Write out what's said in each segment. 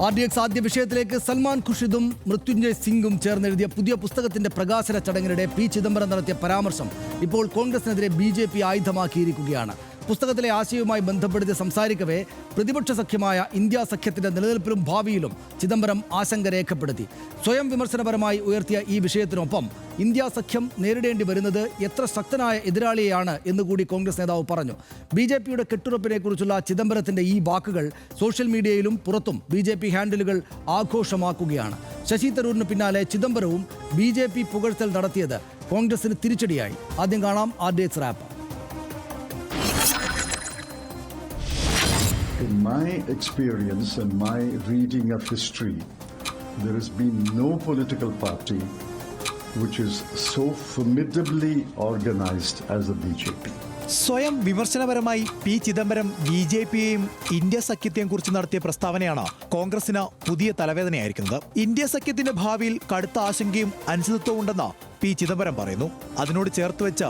RDX ആദ്യ വിഷയത്തിലേക്ക് സൽമാൻ ഖുർഷിദും മൃത്യുഞ്ജയ് സിംഗും ചേർന്നെഴുതിയ പുതിയ പുസ്തകത്തിന്റെ പ്രകാശന ചടങ്ങിനിടെ പി ചിദംബരം നടത്തിയ പരാമർശം ഇപ്പോൾ കോൺഗ്രസിനെതിരെ BJP ആയുധമാക്കിയിരിക്കുകയാണ്. പുസ്തകത്തിലെ ആശയവുമായി ബന്ധപ്പെടുത്തി സംസാരിക്കവേ പ്രതിപക്ഷ സഖ്യമായ ഇന്ത്യ സഖ്യത്തിന്റെ നിലനിൽപ്പിലും ഭാവിയിലും ചിദംബരം ആശങ്ക രേഖപ്പെടുത്തി. സ്വയം വിമർശനപരമായി ഉയർത്തിയ ഈ വിഷയത്തിനൊപ്പം ഇന്ത്യ സഖ്യം നേരിടേണ്ടി വരുന്നത് എത്ര ശക്തനായ എതിരാളിയെയാണ് എന്നുകൂടി കോൺഗ്രസ് നേതാവ് പറഞ്ഞു. BJPയുടെ കെട്ടുറപ്പിനെ കുറിച്ചുള്ള ചിദംബരത്തിന്റെ ഈ വാക്കുകൾ സോഷ്യൽ മീഡിയയിലും പുറത്തും BJP ഹാൻഡിലുകൾ ആഘോഷമാക്കുകയാണ്. ശശി തരൂരിന് പിന്നാലെ ചിദംബരവും BJP പുകഴ്ത്തൽ നടത്തിയത് കോൺഗ്രസിന് തിരിച്ചടിയായി. ആദ്യം കാണാം RDX rap. In my experience and my reading of history, there has been no political party which is so formidably organized as the BJP. സ്വയം വിമർശനപരമായി പി ചിദംബരം BJPയെയും ഇന്ത്യ സഖ്യത്തെയും കുറിച്ച് നടത്തിയ പ്രസ്താവനയാണ് കോൺഗ്രസിന് പുതിയ തലവേദനയായിരിക്കുന്നത്. ഇന്ത്യ സഖ്യത്തിന്റെ ഭാവിയിൽ കടുത്ത ആശങ്കയും അനിശ്ചിതത്വവും ഉണ്ടെന്ന് പി ചിദംബരം പറയുന്നു. അതിനോട് ചേർത്ത് വെച്ച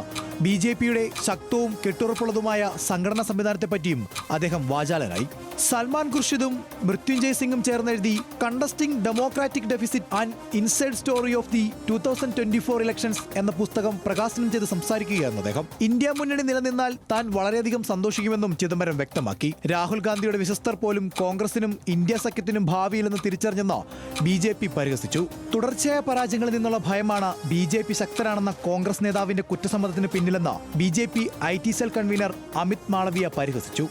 BJPയുടെ ശക്തവും കെട്ടുറപ്പുള്ളതുമായ സംഘടനാ സംവിധാനത്തെപ്പറ്റിയും അദ്ദേഹം വാചാലനായി. സൽമാൻ ഖുർഷിദും മൃത്യുഞ്ജയ് സിംഗും ചേർന്നെഴുതി contesting democratic deficit and inside story of the 2024 elections എന്ന പുസ്തകം പ്രകാശനം ചെയ്ത് സംസാരിക്കുകയായിരുന്നു അദ്ദേഹം. ഇന്ത്യ മുന്നണി നിലനിന്നാൽ താൻ വളരെയധികം സന്തോഷിക്കുമെന്നും ചിദംബരം വ്യക്തമാക്കി. രാഹുൽ ഗാന്ധിയുടെ വിശ്വസ്തർ പോലും കോൺഗ്രസിനും ഇന്ത്യ സഖ്യത്തിനും ഭാവിയിലെന്ന് തിരിച്ചറിഞ്ഞെന്ന് BJP പരിഹസിച്ചു. തുടർച്ചയായ പരാജയങ്ങളിൽ നിന്നുള്ള ഭയമാണ് BJP ശക്തരാണെന്ന കോൺഗ്രസ് നേതാവിന്റെ കുറ്റസമ്മതത്തിന് പിന്നിലെന്ന് BJP IT cell convener Amit Malviya പരിഹസിച്ചു.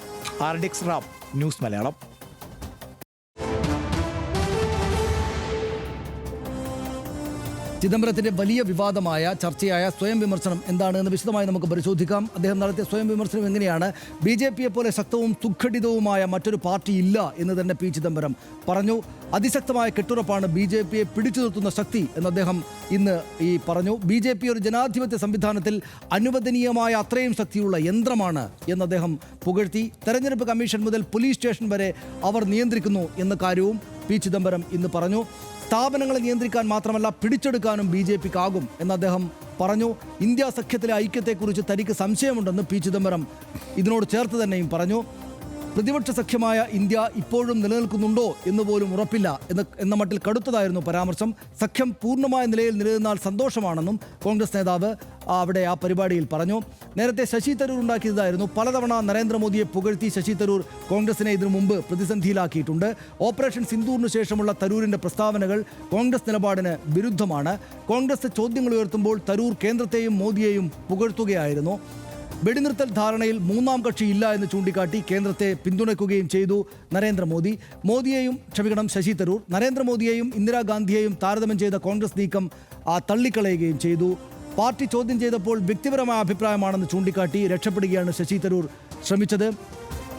RDX rap news Malayalam. ചിദംബരത്തിന്റെ വലിയ വിവാദമായ ചർച്ചയായ സ്വയം വിമർശനം എന്താണ് എന്ന് വിശദമായി നമുക്ക് പരിശോധിക്കാം. അദ്ദേഹം നടത്തിയ സ്വയം വിമർശനം എങ്ങനെയാണ്? BJPയെ പോലെ ശക്തവും സുഘടിതവുമായ മറ്റൊരു പാർട്ടി ഇല്ല എന്ന് തന്നെ പി ചിദംബരം പറഞ്ഞു. അതിശക്തമായ കെട്ടുറപ്പാണ് BJPയെ പിടിച്ചു നിർത്തുന്ന ശക്തി എന്ന് അദ്ദേഹം ഇന്ന് പറഞ്ഞു. BJP ഒരു ജനാധിപത്യ സംവിധാനത്തിൽ അനുവദനീയമായ അത്രയും ശക്തിയുള്ള യന്ത്രമാണ് എന്ന് അദ്ദേഹം പുകഴ്ത്തി. തെരഞ്ഞെടുപ്പ് കമ്മീഷൻ മുതൽ പോലീസ് സ്റ്റേഷൻ വരെ അവർ നിയന്ത്രിക്കുന്നു എന്ന കാര്യവും പി ചിദംബരം ഇന്ന് പറഞ്ഞു. സ്ഥാപനങ്ങളെ നിയന്ത്രിക്കാൻ മാത്രമല്ല പിടിച്ചെടുക്കാനും BJPക്കാകും എന്ന് അദ്ദേഹം പറഞ്ഞു. ഇന്ത്യ സഖ്യത്തിലെ ഐക്യത്തെക്കുറിച്ച് തനിക്ക് സംശയമുണ്ടെന്ന് പി ചിദംബരം ഇതിനോട് ചേർത്ത് തന്നെയും പറഞ്ഞു. പ്രതിപക്ഷ സഖ്യമായ ഇന്ത്യ ഇപ്പോഴും നിലനിൽക്കുന്നുണ്ടോ എന്ന് പോലും ഉറപ്പില്ല എന്ന മട്ടിൽ കടുത്തതായിരുന്നു പരാമർശം. സഖ്യം പൂർണ്ണമായ നിലയിൽ നിലനിന്നാൽ സന്തോഷമാണെന്നും കോൺഗ്രസ് നേതാവ് അവിടെ ആ പരിപാടിയിൽ പറഞ്ഞു. നേരത്തെ ശശി തരൂർ ഉണ്ടാക്കിയതായിരുന്നു. പലതവണ നരേന്ദ്രമോദിയെ പുകഴ്ത്തി ശശി തരൂർ കോൺഗ്രസിനെ ഇതിനു മുമ്പ് പ്രതിസന്ധിയിലാക്കിയിട്ടുണ്ട്. ഓപ്പറേഷൻ സിന്ദൂറിന് ശേഷമുള്ള തരൂരിൻ്റെ പ്രസ്താവനകൾ കോൺഗ്രസ് നിലപാടിന് വിരുദ്ധമാണ്. കോൺഗ്രസ് ചോദ്യങ്ങൾ ഉയർത്തുമ്പോൾ തരൂർ കേന്ദ്രത്തെയും മോദിയെയും പുകഴ്ത്തുകയായിരുന്നു. വെടിനിർത്തൽ ധാരണയിൽ മൂന്നാം കക്ഷി ഇല്ല എന്ന് ചൂണ്ടിക്കാട്ടി കേന്ദ്രത്തെ പിന്തുണയ്ക്കുകയും ചെയ്തു ശശി തരൂർ. നരേന്ദ്രമോദിയെയും ഇന്ദിരാഗാന്ധിയെയും താരതമ്യം ചെയ്ത കോൺഗ്രസ് നീക്കം തള്ളിക്കളയുകയും ചെയ്തു. പാർട്ടി ചോദ്യം ചെയ്തപ്പോൾ വ്യക്തിപരമായ അഭിപ്രായമാണെന്ന് ചൂണ്ടിക്കാട്ടി രക്ഷപ്പെടുകയാണ് ശശി തരൂർ ശ്രമിച്ചത്.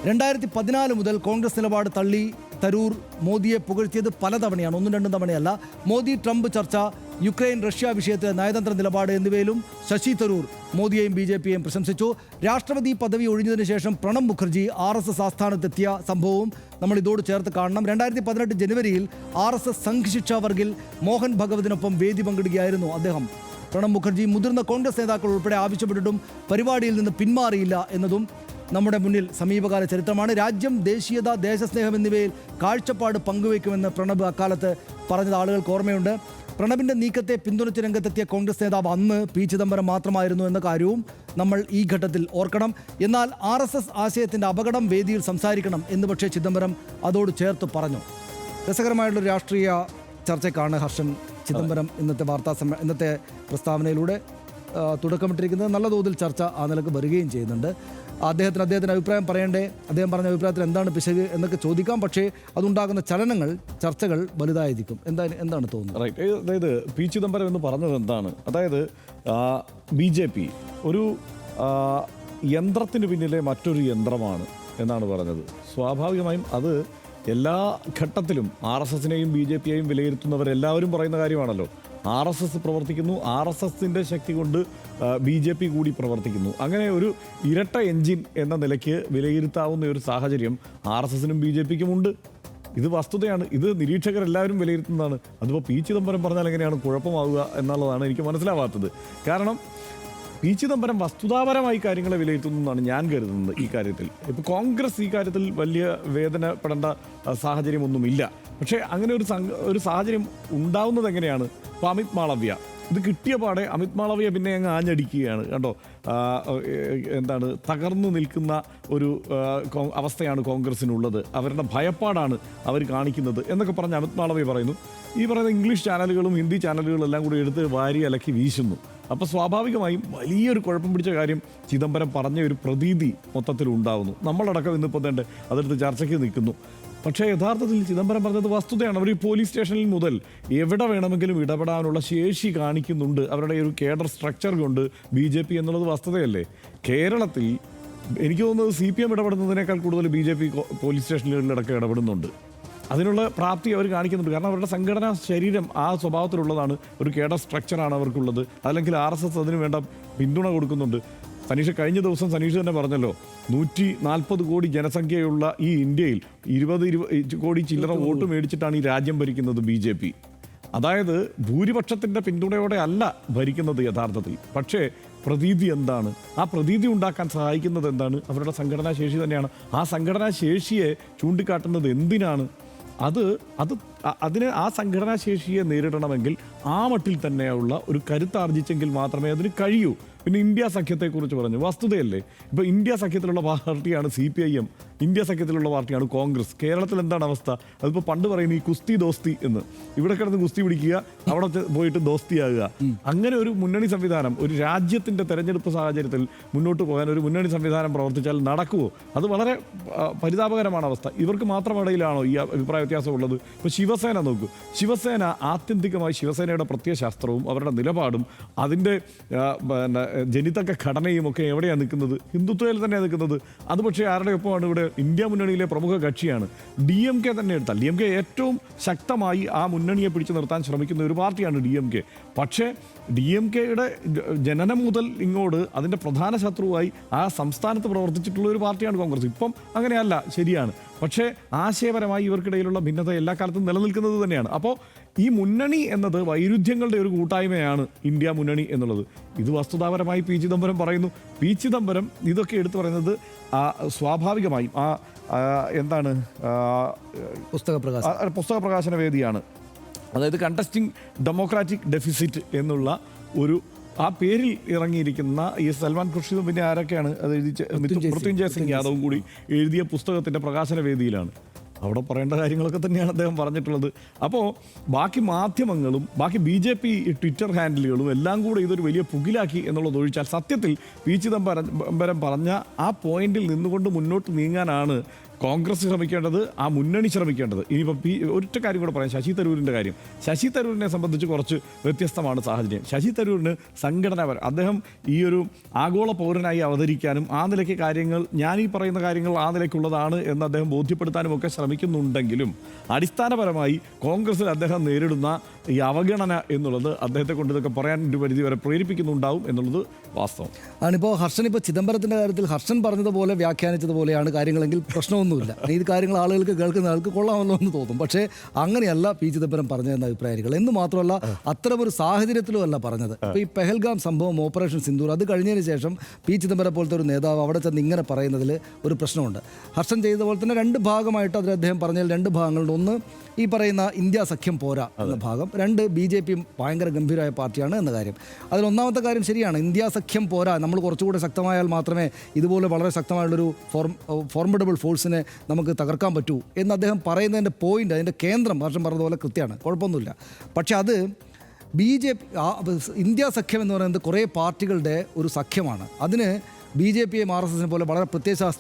2014 മുതൽ കോൺഗ്രസ് നിലപാട് തള്ളി തരൂർ മോദിയെ പുകഴ്ത്തിയത് പലതവണയാണ്, ഒന്നും രണ്ടും തവണയല്ല. മോദി ട്രംപ് ചർച്ച, യുക്രൈൻ റഷ്യ വിഷയത്തിലെ നയതന്ത്ര നിലപാട് എന്നിവയിലും ശശി തരൂർ മോദിയെയും BJPയെയും പ്രശംസിച്ചു. രാഷ്ട്രപതി പദവി ഒഴിഞ്ഞതിന് ശേഷം പ്രണബ് മുഖർജി RSS ആസ്ഥാനത്തെത്തിയ സംഭവവും നമ്മൾ ഇതോട് ചേർത്ത് കാണണം. 2018 ജനുവരിയിൽ RSS സംഘ് ശിക്ഷാ വർഗിൽ മോഹൻ ഭഗവതിനൊപ്പം വേദി പങ്കിടുകയായിരുന്നു അദ്ദേഹം. പ്രണബ് മുഖർജി മുതിർന്ന കോൺഗ്രസ് നേതാക്കൾ ഉൾപ്പെടെ ആവശ്യപ്പെട്ടിട്ടും പരിപാടിയിൽ നിന്ന് പിന്മാറിയില്ല എന്നതും നമ്മുടെ മുന്നിൽ സമീപകാല ചരിത്രമാണ്. രാജ്യം, ദേശീയത, ദേശസ്നേഹം എന്നിവയിൽ കാഴ്ചപ്പാട് പങ്കുവയ്ക്കുമെന്ന് പ്രണബ് അക്കാലത്ത് പറഞ്ഞത് ആളുകൾക്ക് ഓർമ്മയുണ്ട്. പ്രണബിൻ്റെ നീക്കത്തെ പിന്തുണച്ച് രംഗത്തെത്തിയ കോൺഗ്രസ് നേതാവ് അന്ന് പി ചിദംബരം മാത്രമായിരുന്നു എന്ന കാര്യവും നമ്മൾ ഈ ഘട്ടത്തിൽ ഓർക്കണം. എന്നാൽ RSS ആശയത്തിൻ്റെ അപകടം വേദിയിൽ സംസാരിക്കണം എന്ന് പക്ഷേ ചിദംബരം അതോട് ചേർത്ത് പറഞ്ഞു. രസകരമായിട്ടുള്ള രാഷ്ട്രീയ ചർച്ചയ്ക്കാണ് ഹർഷൻ ചിദംബരം ഇന്നത്തെ പ്രസ്താവനയിലൂടെ തുടക്കമിട്ടിരിക്കുന്നത്. നല്ല തോതിൽ ചർച്ച ആ നിലക്ക് വരികയും ചെയ്യുന്നുണ്ട്. അദ്ദേഹത്തിന് അഭിപ്രായം പറയണ്ടേ, അദ്ദേഹം പറഞ്ഞ അഭിപ്രായത്തിൽ എന്താണ് പിശക് എന്നൊക്കെ ചോദിക്കാം. പക്ഷേ അതുണ്ടാകുന്ന ചർച്ചകൾ വലുതായിരിക്കും. എന്താണ് തോന്നുന്നത്? റൈറ്റ്. അതായത് പി ചിദംബരം എന്ന് പറഞ്ഞത് എന്താണ്? അതായത് BJP ഒരു യന്ത്രത്തിന് പിന്നിലെ മറ്റൊരു യന്ത്രമാണ് എന്നാണ് പറഞ്ഞത്. സ്വാഭാവികമായും അത് എല്ലാ ഘട്ടത്തിലും RSSനെയും BJPയെയും വിലയിരുത്തുന്നവരെല്ലാവരും പറയുന്ന കാര്യമാണല്ലോ. RSS പ്രവർത്തിക്കുന്നു, RSSൻ്റെ ശക്തി കൊണ്ട് BJP കൂടി പ്രവർത്തിക്കുന്നു. അങ്ങനെ ഒരു ഇരട്ട എൻജിൻ എന്ന നിലയ്ക്ക് വിലയിരുത്താവുന്ന ഒരു സാഹചര്യം RSSനും BJPക്കും ഉണ്ട്. ഇത് വസ്തുതയാണ്. ഇത് നിരീക്ഷകരെല്ലാവരും വിലയിരുത്തുന്നതാണ്. അതിപ്പോൾ പി ചിദംബരം പറഞ്ഞാൽ എങ്ങനെയാണ് കുഴപ്പമാവുക എന്നുള്ളതാണ് എനിക്ക് മനസ്സിലാവാത്തത്. കാരണം പി ചിദംബരം വസ്തുതാപരമായി കാര്യങ്ങളെ വിലയിരുത്തുന്നു എന്നാണ് ഞാൻ കരുതുന്നത് ഈ കാര്യത്തിൽ. ഇപ്പോൾ കോൺഗ്രസ് ഈ കാര്യത്തിൽ വലിയ വേദനപ്പെടേണ്ട സാഹചര്യമൊന്നുമില്ല. പക്ഷേ അങ്ങനെ ഒരു സാഹചര്യം ഉണ്ടാവുന്നത് എങ്ങനെയാണ്? ഇപ്പോൾ അമിത് മാളവ്യ ഇത് കിട്ടിയ പാടെ അമിത് മാളവ്യ പിന്നെ അങ്ങ് ആഞ്ഞടിക്കുകയാണ് കണ്ടോ. എന്താണ് തകർന്നു നിൽക്കുന്ന ഒരു അവസ്ഥയാണ് കോൺഗ്രസിനുള്ളത്, അവരുടെ ഭയപ്പാടാണ് അവർ കാണിക്കുന്നത് എന്നൊക്കെ പറഞ്ഞ് അമിത് മാളവ്യ പറയുന്നു. ഈ പറയുന്ന ഇംഗ്ലീഷ് ചാനലുകളും ഹിന്ദി ചാനലുകളും എല്ലാം കൂടി എടുത്ത് വാരി അലക്കി വീശുന്നു. അപ്പോൾ സ്വാഭാവികമായും വലിയൊരു കുഴപ്പം പിടിച്ച കാര്യം ചിദംബരം പറഞ്ഞ ഒരു പ്രതീതി മൊത്തത്തിൽ ഉണ്ടാവുന്നു. നമ്മളടക്കം ഇന്നിപ്പോൾ തന്നെ അതെടുത്ത് ചർച്ചയ്ക്ക് നിൽക്കുന്നു. പക്ഷേ യഥാർത്ഥത്തിൽ ചിദംബരം പറഞ്ഞത് വസ്തുതയാണ്. അവർ ഈ പോലീസ് സ്റ്റേഷനിൽ മുതൽ എവിടെ വേണമെങ്കിലും ഇടപെടാനുള്ള ശേഷി കാണിക്കുന്നുണ്ട്. അവരുടെ ഒരു കേഡർ സ്ട്രക്ചർ കൊണ്ട് BJP എന്നുള്ളത് വസ്തുതയല്ലേ. കേരളത്തിൽ എനിക്ക് തോന്നുന്നത് CPM ഇടപെടുന്നതിനേക്കാൾ കൂടുതൽ BJP പോലീസ് സ്റ്റേഷനുകളിലടക്കം ഇടപെടുന്നുണ്ട്. അതിനുള്ള പ്രാപ്തി അവർ കാണിക്കുന്നുണ്ട്. കാരണം അവരുടെ സംഘടനാ ശരീരം ആ സ്വഭാവത്തിലുള്ളതാണ്, ഒരു കേഡർ സ്ട്രക്ചറാണ് അവർക്കുള്ളത്. അല്ലെങ്കിൽ RSS അതിന് വേണ്ട പിന്തുണ കൊടുക്കുന്നുണ്ട്. സനീഷ് കഴിഞ്ഞ ദിവസം സനീഷ് തന്നെ പറഞ്ഞല്ലോ, 140 കോടി ജനസംഖ്യയുള്ള ഈ ഇന്ത്യയിൽ 20 കോടി ചില്ലറ വോട്ട് മേടിച്ചിട്ടാണ് ഈ രാജ്യം ഭരിക്കുന്നത് BJP. അതായത് ഭൂരിപക്ഷത്തിൻ്റെ പിന്തുണയോടെ അല്ല ഭരിക്കുന്നത് യഥാർത്ഥത്തിൽ. പക്ഷേ പ്രതീതി എന്താണ്? ആ പ്രതീതി ഉണ്ടാക്കാൻ സഹായിക്കുന്നത് എന്താണ്? അവരുടെ സംഘടനാ ശേഷി തന്നെയാണ്. ആ സംഘടനാ ശേഷിയെ ചൂണ്ടിക്കാട്ടുന്നത് എന്തിനാണ്? അതിന് ആ സംഘടനാ ശേഷിയെ നേരിടണമെങ്കിൽ ആ മട്ടിൽ തന്നെയുള്ള ഒരു കരുത്താർജിച്ചെങ്കിൽ മാത്രമേ അതിന് കഴിയൂ. പിന്നെ ഇന്ത്യ സഖ്യത്തെക്കുറിച്ച് പറഞ്ഞു, വസ്തുതയല്ലേ. ഇപ്പോൾ ഇന്ത്യ സഖ്യത്തിലുള്ള പാർട്ടിയാണ് CPIM, ഇന്ത്യ സഖ്യത്തിലുള്ള പാർട്ടിയാണ് കോൺഗ്രസ്. കേരളത്തിൽ എന്താണ് അവസ്ഥ? അതിപ്പോൾ പണ്ട് പറയുന്നത് ഈ കുസ്തി ദോസ്തി എന്ന്, ഇവിടെ കിടന്ന് കുസ്തി പിടിക്കുക, അവിടെ പോയിട്ട് ദോസ്തിയാകുക. അങ്ങനെ ഒരു മുന്നണി സംവിധാനം ഒരു രാജ്യത്തിൻ്റെ തെരഞ്ഞെടുപ്പ് സാഹചര്യത്തിൽ മുന്നോട്ട് പോകാൻ ഒരു മുന്നണി സംവിധാനം പ്രവർത്തിച്ചാൽ നടക്കുമോ? അത് വളരെ പരിതാപകരമാണ് അവസ്ഥ. ഇവർക്ക് മാത്രം ഇടയിലാണോ ഈ അഭിപ്രായ വ്യത്യാസമുള്ളത്? ഇപ്പോൾ ശിവസേന നോക്കൂ. ശിവസേന ആത്യന്തികമായി ശിവസേനയുടെ പ്രത്യയശാസ്ത്രവും അവരുടെ നിലപാടും അതിൻ്റെ ജനിതക ഘടനയും ഒക്കെ എവിടെയാണ് നിൽക്കുന്നത്? ഹിന്ദുത്വയിൽ തന്നെയാണ് നിൽക്കുന്നത്. അത് പക്ഷേ ആരുടെ ഒപ്പമാണ്? ഇവിടെ ഇന്ത്യ മുന്നണിയിലെ പ്രമുഖ കക്ഷിയാണ് DMK തന്നെ എടുത്താൽ. DMK ഏറ്റവും ശക്തമായി ആ മുന്നണിയെ പിടിച്ചു നിർത്താൻ ശ്രമിക്കുന്ന ഒരു പാർട്ടിയാണ് DMK. പക്ഷേ DMKയുടെ ജനനം മുതൽ ഇങ്ങോട്ട് അതിൻ്റെ പ്രധാന ശത്രുവായി ആ സംസ്ഥാനത്ത് പ്രവർത്തിച്ചിട്ടുള്ള ഒരു പാർട്ടിയാണ് കോൺഗ്രസ്. ഇപ്പം അങ്ങനെയല്ല, ശരിയാണ്. പക്ഷേ ആശയപരമായി ഇവർക്കിടയിലുള്ള ഭിന്നത എല്ലാ കാലത്തും നിലനിൽക്കുന്നത് തന്നെയാണ്. അപ്പോൾ ഈ മുന്നണി എന്നത് വൈരുദ്ധ്യങ്ങളുടെ ഒരു കൂട്ടായ്മയാണ് ഇന്ത്യ മുന്നണി എന്നുള്ളത്. ഇത് വസ്തുതാപരമായി പി ചിദംബരം പറയുന്നു. പി ചിദംബരം ഇതൊക്കെ എടുത്തു പറയുന്നത് സ്വാഭാവികമായും എന്താണ് പുസ്തക പ്രകാശന വേദിയാണ്. അതായത് കണ്ടസ്റ്റിംഗ് ഡെമോക്രാറ്റിക് ഡെഫിസിറ്റ് എന്നുള്ള ഒരു ആ പേരിൽ ഇറങ്ങിയിരിക്കുന്ന ഈ സൽമാൻ ഖുർഷിദും പിന്നെ ആരൊക്കെയാണ് അത് എഴുതി, മൃത്യുഞ്ജയ സിംഗ് യാദവും കൂടി എഴുതിയ പുസ്തകത്തിൻ്റെ പ്രകാശന വേദിയിലാണ്. അവിടെ പറയേണ്ട കാര്യങ്ങളൊക്കെ തന്നെയാണ് അദ്ദേഹം പറഞ്ഞിട്ടുള്ളത്. അപ്പോൾ ബാക്കി മാധ്യമങ്ങളും ബാക്കി BJP ട്വിറ്റർ ഹാൻഡിലുകളും എല്ലാം കൂടെ ഇതൊരു വലിയ പുകിലാക്കി എന്നുള്ളത് ഒഴിച്ചാൽ സത്യത്തിൽ പി ചിദംബരം പറഞ്ഞ ആ പോയിന്റിൽ നിന്നുകൊണ്ട് മുന്നോട്ട് നീങ്ങാനാണ് കോൺഗ്രസ് ശ്രമിക്കേണ്ടത്, ആ മുന്നണി ശ്രമിക്കേണ്ടത്. ഇനിയിപ്പോൾ ഒറ്റ കാര്യം കൂടെ പറയാം, ശശി തരൂരിൻ്റെ കാര്യം. ശശി തരൂരിനെ സംബന്ധിച്ച് കുറച്ച് വ്യത്യസ്തമാണ് സാഹചര്യം. ശശി തരൂരിന് സംഘടനാപരം, അദ്ദേഹം ഈ ഒരു ആഗോള പൗരനായി അവതരിക്കാനും ആ നിലയ്ക്ക് കാര്യങ്ങൾ, ഞാൻ ഈ പറയുന്ന കാര്യങ്ങൾ ആ നിലയ്ക്കുള്ളതാണ് എന്ന് അദ്ദേഹം ബോധ്യപ്പെടുത്താനും ഒക്കെ ശ്രമിക്കുന്നുണ്ടെങ്കിലും അടിസ്ഥാനപരമായി കോൺഗ്രസിൽ അദ്ദേഹം നേരിടുന്ന ഈ അവഗണന എന്നുള്ളത് അദ്ദേഹത്തെ കൊണ്ട് ഇതൊക്കെ പറയാൻ ഒരു പരിധി വരെ പ്രേരിപ്പിക്കുന്നുണ്ടാവും എന്നുള്ളത് വാസ്തവം ആണിപ്പോൾ. ഹർഷൻ ഇപ്പോൾ ചിദംബരത്തിൻ്റെ കാര്യത്തിൽ ഹർഷൻ പറഞ്ഞതുപോലെ വ്യാഖ്യാനിച്ചതുപോലെയാണ് കാര്യങ്ങളെങ്കിൽ പ്രശ്നമൊന്നുമില്ല. ഈ കാര്യങ്ങൾ ആളുകൾക്ക് കേൾക്കുന്ന ആൾക്ക് കൊള്ളാമല്ലോ എന്ന് തോന്നും. പക്ഷേ അങ്ങനെയല്ല പി ചിദംബരം പറഞ്ഞതെന്ന അഭിപ്രായങ്ങൾ. എന്ന് മാത്രമല്ല അത്തരമൊരു സാഹചര്യത്തിലും അല്ല പറഞ്ഞത്. ഇപ്പോൾ ഈ പെഹൽഗാം സംഭവം, ഓപ്പറേഷൻ സിന്ദൂർ, അത് കഴിഞ്ഞതിന് ശേഷം പി ചിദംബരം പോലത്തെ ഒരു നേതാവ് അവിടെ ചെന്ന് ഇങ്ങനെ പറയുന്നതിൽ ഒരു പ്രശ്നമുണ്ട്. ഹർഷൻ ചെയ്ത പോലെ തന്നെ രണ്ട് ഭാഗമായിട്ട് അതിൽ അദ്ദേഹം പറഞ്ഞതിൽ രണ്ട് ഭാഗങ്ങളുണ്ട്. ഒന്ന് ഈ പറയുന്ന ഇന്ത്യ സഖ്യം പോരാ എന്ന ഭാഗം, രണ്ട് BJP ഭയങ്കര ഗംഭീരമായ പാർട്ടിയാണ് എന്ന കാര്യം. അതിലൊന്നാമത്തെ കാര്യം ശരിയാണ്, ഇന്ത്യ സഖ്യം പോരാ, നമ്മൾ കുറച്ചുകൂടെ ശക്തമായാൽ മാത്രമേ ഇതുപോലെ വളരെ ശക്തമായുള്ളൊരു ഫോർമിഡബിൾ ഫോഴ്സിനെ നമുക്ക് തകർക്കാൻ പറ്റൂ എന്ന് അദ്ദേഹം പറയുന്നതിൻ്റെ പോയിൻ്റ്, അതിൻ്റെ കേന്ദ്രം ഹർഷൻ പറഞ്ഞതുപോലെ കൃത്യമാണ്, കുഴപ്പമൊന്നുമില്ല. പക്ഷെ അത് BJP ഇന്ത്യ സഖ്യം എന്ന് പറയുന്നത് കുറേ പാർട്ടികളുടെ ഒരു സഖ്യമാണ്. അതിന് BJPയും RSSനെ പോലെ വളരെ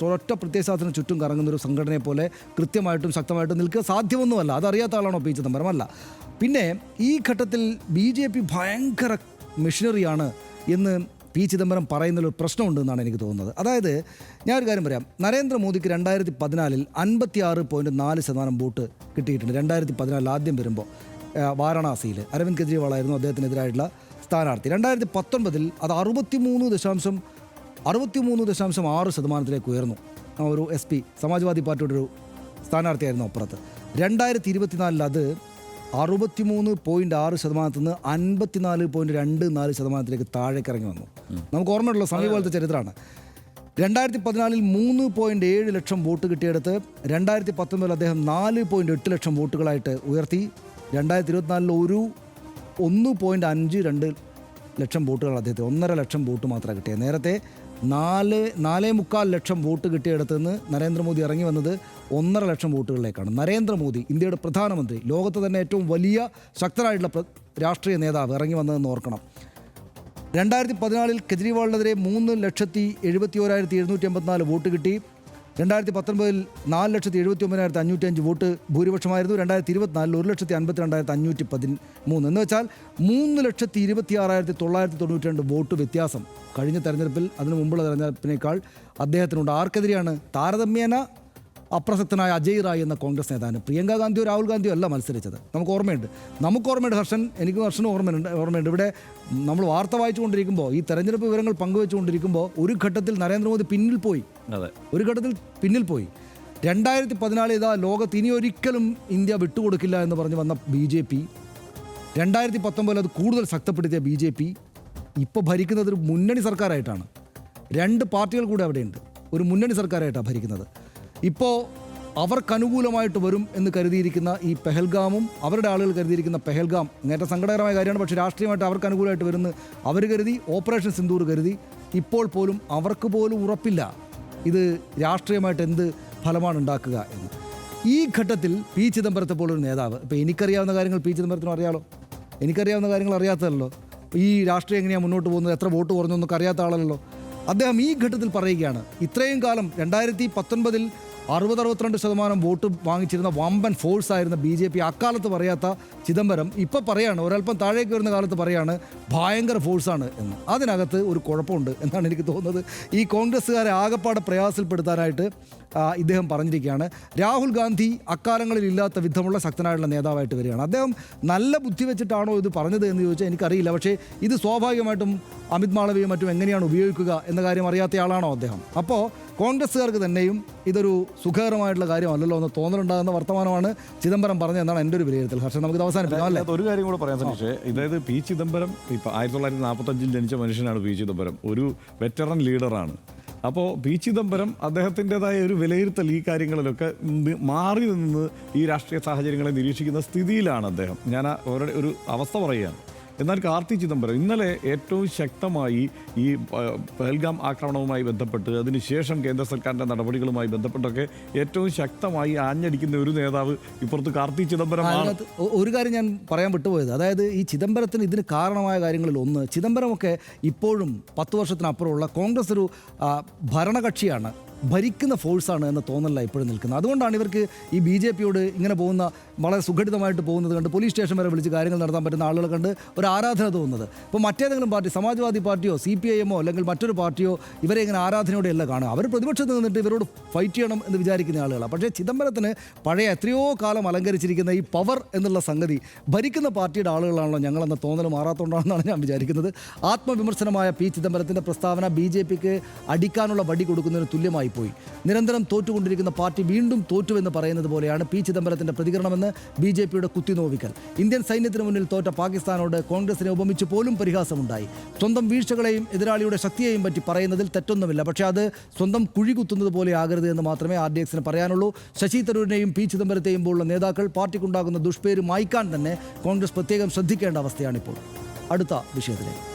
ഒരൊറ്റ പ്രത്യയശാസ്ത്രത്തിന് ചുറ്റും കറങ്ങുന്നൊരു സംഘടനയെ പോലെ കൃത്യമായിട്ടും ശക്തമായിട്ടും നിൽക്കുക സാധ്യമൊന്നുമല്ല. അതറിയാത്ത ആളാണോ പി ചിദംബരം? അല്ല. പിന്നെ ഈ ഘട്ടത്തിൽ BJP ഭയങ്കര മെഷീനറിയാണ് എന്ന് പി ചിദംബരം പറയുന്നതിലൊരു പ്രശ്നമുണ്ടെന്നാണ് എനിക്ക് തോന്നുന്നത്. അതായത് ഞാനൊരു കാര്യം പറയാം, നരേന്ദ്രമോദിക്ക് 2014 56.4% വോട്ട് കിട്ടിയിട്ടുണ്ട്. 2014 ആദ്യം വരുമ്പോൾ വാരണാസിയിൽ അരവിന്ദ് കെജ്രിവാളായിരുന്നു അദ്ദേഹത്തിനെതിരായിട്ടുള്ള സ്ഥാനാർത്ഥി. 2019 അത് 63.6% ഉയർന്നു. ഒരു SP സമാജ്വാദി പാർട്ടിയുടെ ഒരു സ്ഥാനാർത്ഥിയായിരുന്നു അപ്പുറത്ത്. 2024 അത് 63.6% നിന്ന് 54.24% താഴേക്ക് ഇറങ്ങി വന്നു. നമുക്ക് ഓർമ്മയുള്ള സമീപകാലത്തെ ചരിത്രമാണ്. 2014 3.7 ലക്ഷം വോട്ട് കിട്ടിയെടുത്ത് 2019 അദ്ദേഹം 4.8 ലക്ഷം വോട്ടുകളായിട്ട് ഉയർത്തി. 2024 ഒരു 1.52 ലക്ഷം വോട്ടുകൾ അദ്ദേഹത്തെ 1.5 ലക്ഷം വോട്ട് മാത്രമാണ് കിട്ടിയത്. നേരത്തെ 4.25 ലക്ഷം വോട്ട് കിട്ടിയെടുത്ത് നിന്ന് നരേന്ദ്രമോദി ഇറങ്ങി വന്നത് 1.5 ലക്ഷം വോട്ടുകളിലേക്കാണ്. നരേന്ദ്രമോദി, ഇന്ത്യയുടെ പ്രധാനമന്ത്രി, ലോകത്ത് തന്നെ ഏറ്റവും വലിയ ശക്തനായിട്ടുള്ള രാഷ്ട്രീയ നേതാവ് ഇറങ്ങി വന്നതെന്ന് ഓർക്കണം. 2014 കെജ്രിവാളിനെതിരെ 3,71,784 വോട്ട് കിട്ടി. 2019 4,79,505 വോട്ട് ഭൂരിപക്ഷമായിരുന്നു. 2024 1,52,513 എന്ന് വെച്ചാൽ 3,26,992 വോട്ട് വ്യത്യാസം കഴിഞ്ഞ തെരഞ്ഞെടുപ്പിൽ, അതിനു മുമ്പുള്ള തെരഞ്ഞെടുപ്പിനേക്കാൾ അദ്ദേഹത്തിനുണ്ട്. ആർക്കെതിരെയാണ്? താരതമ്യേന അപ്രസക്തനായ അജയ് റായ് എന്ന കോൺഗ്രസ് നേതാവിന്. പ്രിയങ്ക ഗാന്ധിയോ രാഹുൽ ഗാന്ധിയോ അല്ല മത്സരിച്ചത്. നമുക്ക് ഓർമ്മയുണ്ട് ഹർഷൻ, എനിക്ക് ഹർഷനും ഓർമ്മയുണ്ട്. ഇവിടെ നമ്മൾ വാർത്ത വായിച്ചുകൊണ്ടിരിക്കുമ്പോൾ, ഈ തെരഞ്ഞെടുപ്പ് വിവരങ്ങൾ പങ്കുവെച്ചുകൊണ്ടിരിക്കുമ്പോൾ ഒരു ഘട്ടത്തിൽ നരേന്ദ്രമോദി പിന്നിൽ പോയി. 2014 ഇതാ ലോകത്ത് ഇനി ഒരിക്കലും ഇന്ത്യ വിട്ടുകൊടുക്കില്ല എന്ന് പറഞ്ഞ് വന്ന BJP 2019 അത് കൂടുതൽ ശക്തപ്പെടുത്തിയ BJP ഇപ്പോൾ ഭരിക്കുന്നത് ഒരു മുന്നണി സർക്കാരായിട്ടാണ്. 2 പാർട്ടികൾ കൂടെ അവിടെയുണ്ട്. ഒരു മുന്നണി സർക്കാരായിട്ടാണ് ഭരിക്കുന്നത്. ഇപ്പോൾ അവർക്കനുകൂലമായിട്ട് വരും എന്ന് കരുതിയിരിക്കുന്ന ഈ പെഹൽഗാമും അവരുടെ ആളുകൾ കരുതിയിരിക്കുന്ന പെഹൽഗാം നേരത്തെ സങ്കടകരമായ കാര്യമാണ്. പക്ഷേ രാഷ്ട്രീയമായിട്ട് അവർക്ക് അനുകൂലമായിട്ട് വരുന്ന അവർ കരുതി, ഓപ്പറേഷൻ സിന്ദൂർ കരുതി. ഇപ്പോൾ പോലും അവർക്ക് പോലും ഉറപ്പില്ല ഇത് രാഷ്ട്രീയമായിട്ട് എന്ത് ഫലമാണ് ഉണ്ടാക്കുക എന്ന്. ഈ ഘട്ടത്തിൽ പി ചിദംബരത്തെ പോലൊരു നേതാവ്, ഇപ്പോൾ എനിക്കറിയാവുന്ന കാര്യങ്ങൾ പി ചിദംബരത്തിനും അറിയാലോ, എനിക്കറിയാവുന്ന കാര്യങ്ങൾ അറിയാത്തതല്ലോ. ഈ രാഷ്ട്രീയം എങ്ങനെയാണ് മുന്നോട്ട് പോകുന്നത്, എത്ര വോട്ട് കുറഞ്ഞു എന്നൊക്കെ അറിയാത്ത ആളല്ലോ. അദ്ദേഹം ഈ ഘട്ടത്തിൽ പറയുകയാണ്, ഇത്രയും കാലം 2019 60-62% വോട്ട് വാങ്ങിച്ചിരുന്ന വമ്പൻ ഫോഴ്സ് ആയിരുന്ന BJP അക്കാലത്ത് പറയാത്ത ചിദംബരം ഇപ്പോൾ പറയാണ്, ഒരല്പം താഴേക്ക് വരുന്ന കാലത്ത് പറയാണ് ഭയങ്കര ഫോഴ്സാണ് എന്ന്. അതിനകത്ത് ഒരു കുഴപ്പമുണ്ട് എന്നാണ് എനിക്ക് തോന്നുന്നത്. ഈ കോൺഗ്രസ്സുകാരെ ആകപ്പാടെ പ്രയാസപ്പെടുത്താനായിട്ട് ഇദ്ദേഹം പറഞ്ഞിരിക്കുകയാണ്. രാഹുൽ ഗാന്ധി അക്കാലങ്ങളിൽ ഇല്ലാത്ത വിധമുള്ള ശക്തനായിട്ടുള്ള നേതാവായിട്ട് വരികയാണ്. അദ്ദേഹം നല്ല ബുദ്ധി വെച്ചിട്ടാണോ ഇത് പറഞ്ഞത് എന്ന് ചോദിച്ചാൽ എനിക്കറിയില്ല. പക്ഷേ ഇത് സ്വാഭാവികമായിട്ടും അമിത് മാളവിയും മറ്റും എങ്ങനെയാണ് ഉപയോഗിക്കുക എന്ന കാര്യം അറിയാത്ത ആളാണോ അദ്ദേഹം? അപ്പോൾ കോൺഗ്രസ്സുകാർക്ക് തന്നെയും ഇതൊരു സുഖകരമായിട്ടുള്ള കാര്യമല്ലല്ലോ എന്ന് തോന്നലുണ്ടാകുന്ന വർത്തമാനമാണ് ചിദംബരം പറഞ്ഞതെന്നാണ് എൻ്റെ ഒരു വിലയിരുത്തൽ. ഹർഷൻ, നമുക്ക് അവസാനിപ്പിക്കാം അല്ലേ? ഒരു കാര്യം കൂടെ പറയാൻ സതീഷേ, അതായത് പി ചിദംബരം ഇപ്പോൾ 1945 ജനിച്ച മനുഷ്യനാണ് പി ചിദംബരം. ഒരു വെറ്ററൻ ലീഡറാണ്. അപ്പോൾ പി ചിദംബരം അദ്ദേഹത്തിൻ്റെതായ ഒരു വിലയിരുത്തൽ ഈ കാര്യങ്ങളിലൊക്കെ മാറി നിന്ന് ഈ രാഷ്ട്രീയ സാഹചര്യങ്ങളെ നിരീക്ഷിക്കുന്ന സ്ഥിതിയിലാണ് അദ്ദേഹം. ഞാൻ അവരുടെ ഒരു അവസ്ഥ പറയുകയാണ്. എന്നാൽ കാർത്തി ചിദംബരം ഇന്നലെ ഏറ്റവും ശക്തമായി ഈ പഹൽഗാം ആക്രമണവുമായി ബന്ധപ്പെട്ട് അതിനുശേഷം കേന്ദ്ര സർക്കാരിൻ്റെ നടപടികളുമായി ബന്ധപ്പെട്ടൊക്കെ ഏറ്റവും ശക്തമായി ആഞ്ഞടിക്കുന്ന ഒരു നേതാവ് ഇപ്പുറത്ത് കാർത്തി ചിദംബരമാണ്. ഒരു കാര്യം ഞാൻ പറയാൻ വിട്ടുപോയത്, അതായത് ഈ ചിദംബരത്തിന് ഇതിന് കാരണമായ കാര്യങ്ങളിൽ ഒന്ന്, ചിദംബരമൊക്കെ ഇപ്പോഴും 10 വർഷത്തിനപ്പുറമുള്ള കോൺഗ്രസ് ഒരു ഭരണകക്ഷിയാണ്, ഭരിക്കുന്ന ഫോഴ്സാണ് എന്ന തോന്നലല്ല ഇപ്പോഴും നിൽക്കുന്നത്. അതുകൊണ്ടാണ് ഇവർക്ക് ഈ BJPയോട് ഇങ്ങനെ പോകുന്ന വളരെ സുഘടിതമായിട്ട് പോകുന്നത് കണ്ട് പോലീസ് സ്റ്റേഷൻ വരെ വിളിച്ച് കാര്യങ്ങൾ നടത്താൻ പറ്റുന്ന ആളുകളെ കണ്ട് ഒരു ആരാധന തോന്നുന്നത്. ഇപ്പോൾ മറ്റേതെങ്കിലും പാർട്ടി, സമാജ്വാദി പാർട്ടിയോ CPIM അല്ലെങ്കിൽ മറ്റൊരു പാർട്ടിയോ ഇവരെ ഇങ്ങനെ ആരാധനയോടെയല്ല കാണുക. അവർ പ്രതിപക്ഷത്ത് നിന്നിട്ട് ഇവരോട് ഫൈറ്റ് ചെയ്യണം എന്ന് വിചാരിക്കുന്ന ആളുകളാണ്. പക്ഷേ ചിദംബരത്തിന് പഴയ എത്രയോ കാലം അലങ്കരിച്ചിരിക്കുന്ന ഈ പവർ എന്നുള്ള സംഗതി ഭരിക്കുന്ന പാർട്ടിയുടെ ആളുകളാണല്ലോ ഞങ്ങളെന്ന തോന്നൽ മാറാത്തതുകൊണ്ടാണെന്നാണ് ഞാൻ വിചാരിക്കുന്നത്. ആത്മവിമർശനമായ പി ചിദംബരത്തിൻ്റെ പ്രസ്താവന BJPക്ക് അടിക്കാനുള്ള വടി കൊടുക്കുന്നതിന് തുല്യമായി പോയി. നിരന്തരം തോറ്റുകൊണ്ടിരിക്കുന്ന പാർട്ടി വീണ്ടും തോറ്റുവെന്ന് പറയുന്നത് പോലെയാണ് പി ചിദംബരത്തിൻ്റെ പ്രതികരണമെന്ന് BJPയുടെ കുത്തിനോവിക്കൽ. ഇന്ത്യൻ സൈന്യത്തിന് മുന്നിൽ തോറ്റ പാകിസ്ഥാനോട് കോൺഗ്രസിനെ ഉപമിച്ച് പോലും പരിഹാസമുണ്ടായി. സ്വന്തം വീഴ്ചകളെയും എതിരാളിയുടെ ശക്തിയെയും പറ്റി പറയുന്നതിൽ തെറ്റൊന്നുമില്ല. പക്ഷേ അത് സ്വന്തം കുഴി കുത്തുന്നത് പോലെ ആകരുത് എന്ന് മാത്രമേ RDXന് പറയാനുള്ളൂ. ശശി തരൂരിനെയും പി ചിദംബരത്തെയും പോലുള്ള നേതാക്കൾ പാർട്ടിക്കുണ്ടാകുന്ന ദുഷ്പേര് മായ്ക്കാൻ തന്നെ കോൺഗ്രസ് പ്രത്യേകം ശ്രദ്ധിക്കേണ്ട അവസ്ഥയാണിപ്പോൾ. അടുത്ത വിഷയത്തിലേക്ക്